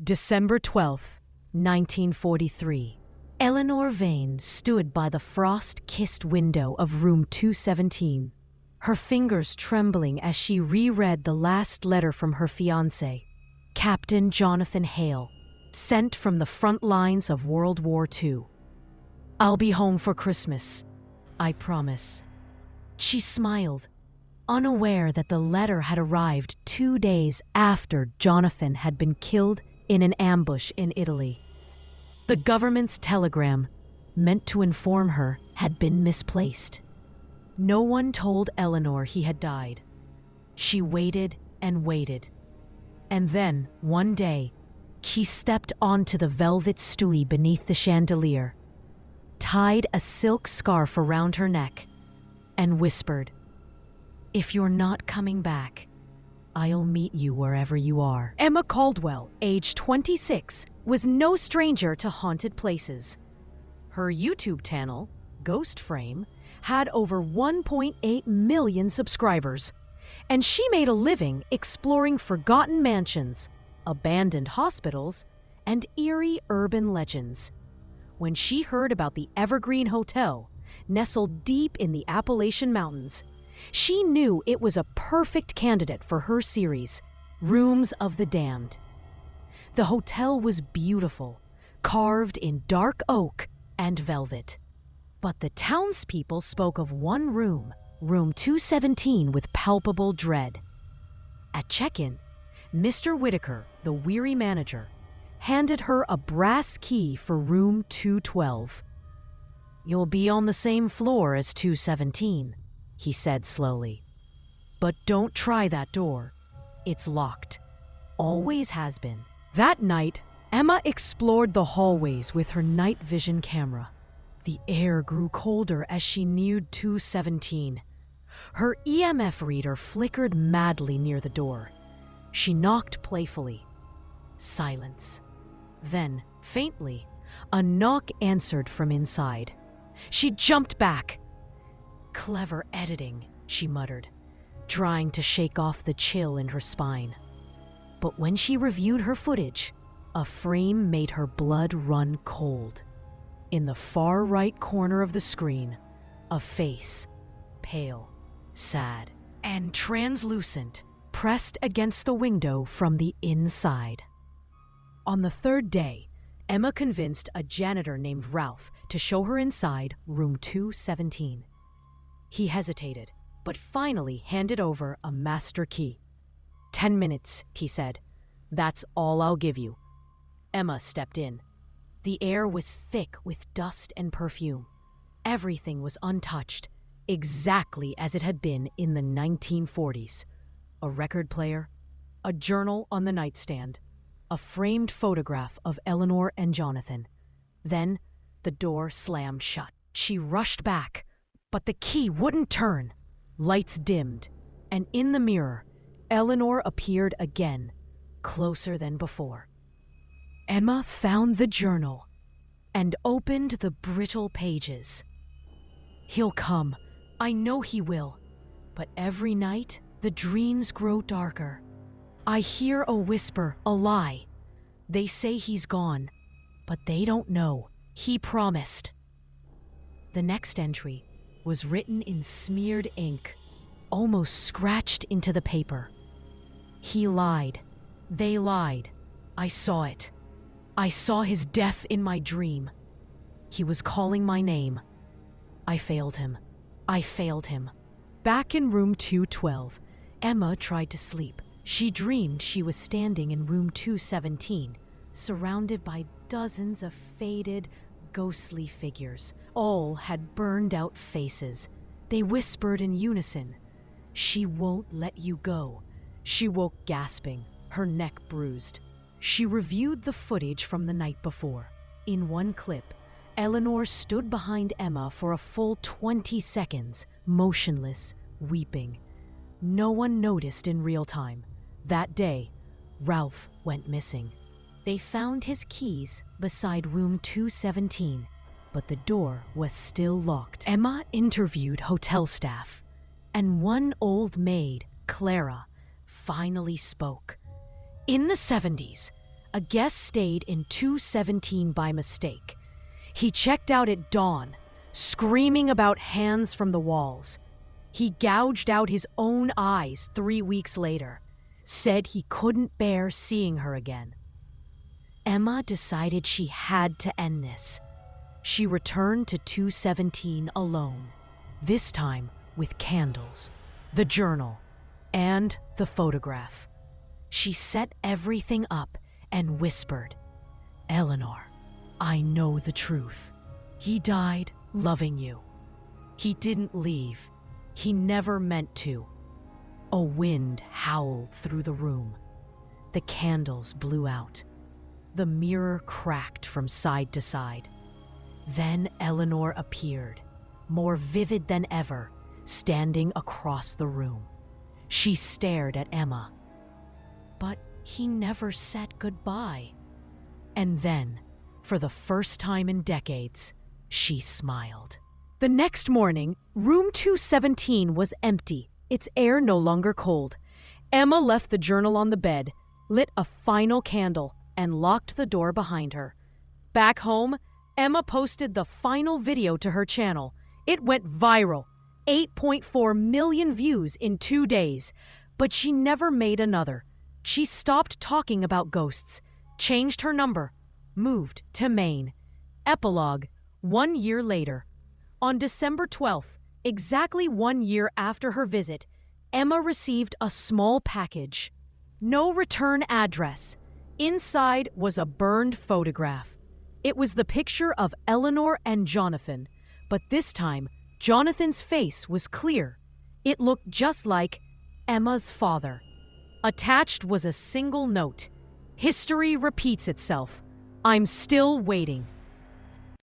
December 12th, 1943. Eleanor Vane stood by the frost-kissed window of room 217, her fingers trembling as she reread the last letter from her fiancé, Captain Jonathan Hale, sent from the front lines of World War II. "I'll be home for Christmas, I promise." She smiled, unaware that the letter had arrived 2 days after Jonathan had been killed in an ambush in Italy. The government's telegram, meant to inform her, had been misplaced. No one told Eleanor he had died. She waited and waited. And then, one day, she stepped onto the velvet stui beneath the chandelier, tied a silk scarf around her neck, and whispered, "If you're not coming back, I'll meet you wherever you are." Emma Caldwell, age 26, was no stranger to haunted places. Her YouTube channel, Ghost Frame, had over 1.8 million subscribers, and she made a living exploring forgotten mansions, abandoned hospitals, and eerie urban legends. When she heard about the Evergreen Hotel, nestled deep in the Appalachian Mountains, she knew it was a perfect candidate for her series, Rooms of the Damned. The hotel was beautiful, carved in dark oak and velvet. But the townspeople spoke of one room, room 217, with palpable dread. At check-in, Mr. Whitaker, the weary manager, handed her a brass key for room 212. "You'll be on the same floor as 217, he said slowly. "But don't try that door. It's locked. Always has been." That night, Emma explored the hallways with her night vision camera. The air grew colder as she neared 217. Her EMF reader flickered madly near the door. She knocked playfully. Silence. Then, faintly, a knock answered from inside. She jumped back. "Clever editing," she muttered, trying to shake off the chill in her spine. But when she reviewed her footage, a frame made her blood run cold. In the far right corner of the screen, a face, pale, sad, and translucent, pressed against the window from the inside. On the third day, Emma convinced a janitor named Ralph to show her inside room 217. He hesitated, but finally handed over a master key. 10 minutes, he said. "That's all I'll give you." Emma stepped in. The air was thick with dust and perfume. Everything was untouched, exactly as it had been in the 1940s. A record player, a journal on the nightstand, a framed photograph of Eleanor and Jonathan. Then the door slammed shut. She rushed back, but the key wouldn't turn. Lights dimmed, and in the mirror, Eleanor appeared again, closer than before. Emma found the journal and opened the brittle pages. "He'll come. I know he will. But every night, the dreams grow darker. I hear a whisper, a lie. They say he's gone, but they don't know. He promised." The next entry was written in smeared ink, almost scratched into the paper. "He lied. They lied. I saw it. I saw his death in my dream. He was calling my name. I failed him. I failed him." Back in room 212, Emma tried to sleep. She dreamed she was standing in room 217, surrounded by dozens of faded, ghostly figures. All had burned-out faces. They whispered in unison, "She won't let you go." She woke gasping, her neck bruised. She reviewed the footage from the night before. In one clip, Eleanor stood behind Emma for a full 20 seconds, motionless, weeping. No one noticed in real time. That day, Ralph went missing. They found his keys beside room 217, but the door was still locked. Emma interviewed hotel staff, and one old maid, Clara, finally spoke. In the 70s, A guest stayed in 217 by mistake. He checked out at dawn, screaming about hands from the walls. He gouged out his own eyes 3 weeks later, said he couldn't bear seeing her again. Emma decided she had to end this. She returned to 217 alone, this time with candles, the journal, and the photograph. She set everything up and whispered, "Eleanor, I know the truth. He died loving you. He didn't leave. He never meant to." A wind howled through the room. The candles blew out. The mirror cracked from side to side. Then Eleanor appeared, more vivid than ever, standing across the room. She stared at Emma. But he never said goodbye. And then, for the first time in decades, she smiled. The next morning, room 217 was empty, its air no longer cold. Emma left the journal on the bed, lit a final candle, and locked the door behind her. Back home, Emma posted the final video to her channel. It went viral, 8.4 million views in 2 days. But she never made another. She stopped talking about ghosts, changed her number, moved to Maine. Epilogue, 1 year later. On December 12th, exactly 1 year after her visit, Emma received a small package. No return address. Inside was a burned photograph. It was the picture of Eleanor and Jonathan, but this time, Jonathan's face was clear. It looked just like Emma's father. Attached was a single note. "History repeats itself. I'm still waiting."